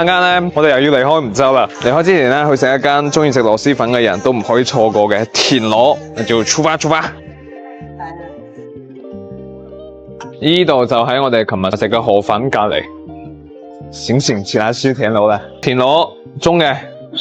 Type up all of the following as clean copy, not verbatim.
陣間咧，我哋又要離開梧州啦。離開之前咧，去食一間中意食螺螄粉嘅人都唔可以錯過嘅田螺，就出發。呢度就喺我哋琴日食嘅河粉隔離。醒起來吃田螺啦！田螺中嘅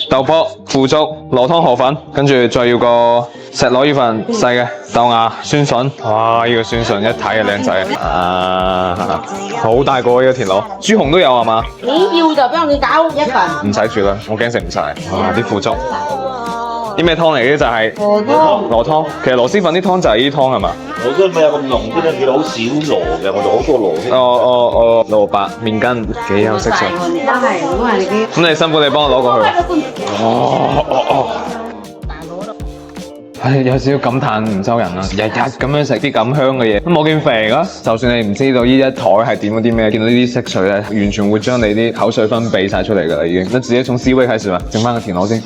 豆卜、腐竹、羅湯河粉，跟住再要個石螺呢份細嘅豆芽酸筍。哇！呢個酸筍一睇就靚仔啊！好大個呢個田螺，豬紅都有係嘛？你要就幫你搞一份。唔使煮啦，我驚食唔晒。哇！啲腐竹，啲咩湯嚟嘅？就係羅湯。其實螺螄粉啲湯就係呢啲湯係嘛？我真係冇有咁濃，啲咧見到好少螺嘅，我攞個螺先。蘿蔔麵筋幾有色素。咁你辛苦你幫我攞過去。唉，有少少感嘆梧州人啊，日日咁樣食啲咁香嘅嘢，都冇見肥啊！就算你唔知道呢一台係點嗰啲咩，見到呢啲色水咧，完全會將你啲口水分泌晒出嚟㗎啦已經。那直接從 C 位開始吧，整翻個田螺先。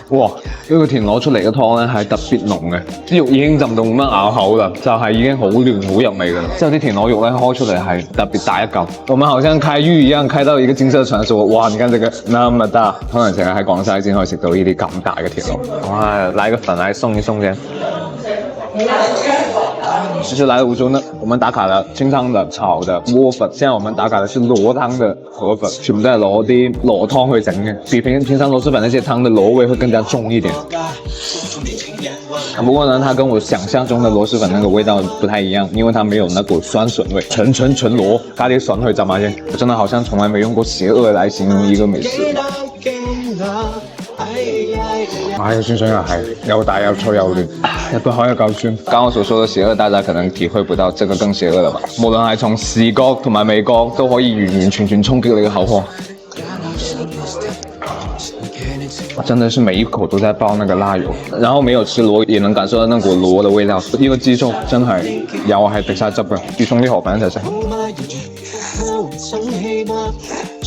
哇！呢個田螺出嚟嘅湯咧係特別濃嘅，啲肉已經浸到冇乜咬口啦，就係已經好嫩好入味㗎啦。之後啲田螺肉咧開出嚟係特別大一嚿，我們好像開魚一樣開到一個金色的船，說哇！你看這個那麼大，可能成日喺廣西先可以食到呢啲咁大嘅田螺。哇！來個粉來送一送先。其實來了梧州呢，我們打卡了清湯的、炒的、窩粉，現在我們打卡的是螺湯的河粉，全部都係攞啲螺湯去整嘅，比平常螺螄粉那些湯的螺味會更加重一點。不過呢，它跟我想象中的螺螄粉那個味道不太一樣，因為它沒有那股酸筍味，純螺加啲筍去浸下先，我真的好像從來沒用過邪惡來形容一個美食。哎，酸筍又係又大又脆又嫩，一個口又夠酸。剛剛我所說的邪惡，大家可能體會不到，這個更邪惡了吧？無論係從視覺同埋味覺，都可以完完全全衝擊你嘅口腔。真的是每一口都在爆那個辣油，然後沒有吃螺也能感受到那股螺的味道。呢個雞粥真係又係滴晒汁嘅，要送啲河粉一齊食。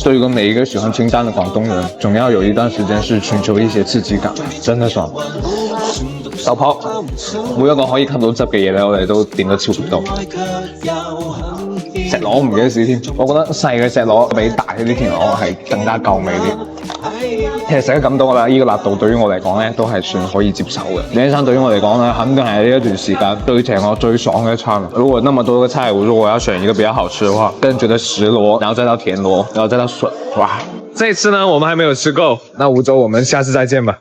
對於每一個喜歡清淡的廣東人，總要有一段時間是尋求一些刺激感，真的爽。豆泡，每一個可以吸到汁嘅嘢咧，我哋都點得超唔多。石螺唔記得試添，我覺得細嘅石螺比大啲田螺係更加夠味啲。其實食得咁多啦，呢個辣度對於我嚟講咧都係算可以接受嘅。呢一餐對於我嚟講咧，肯定係呢一段時間對成我最爽嘅一餐。如果那麼多個菜，如果我要選一個比較好吃的話，個人覺得石螺，然後再到田螺，然後再到筍，哇！這次呢，我們還沒有吃夠，那梧州我們下次再見吧。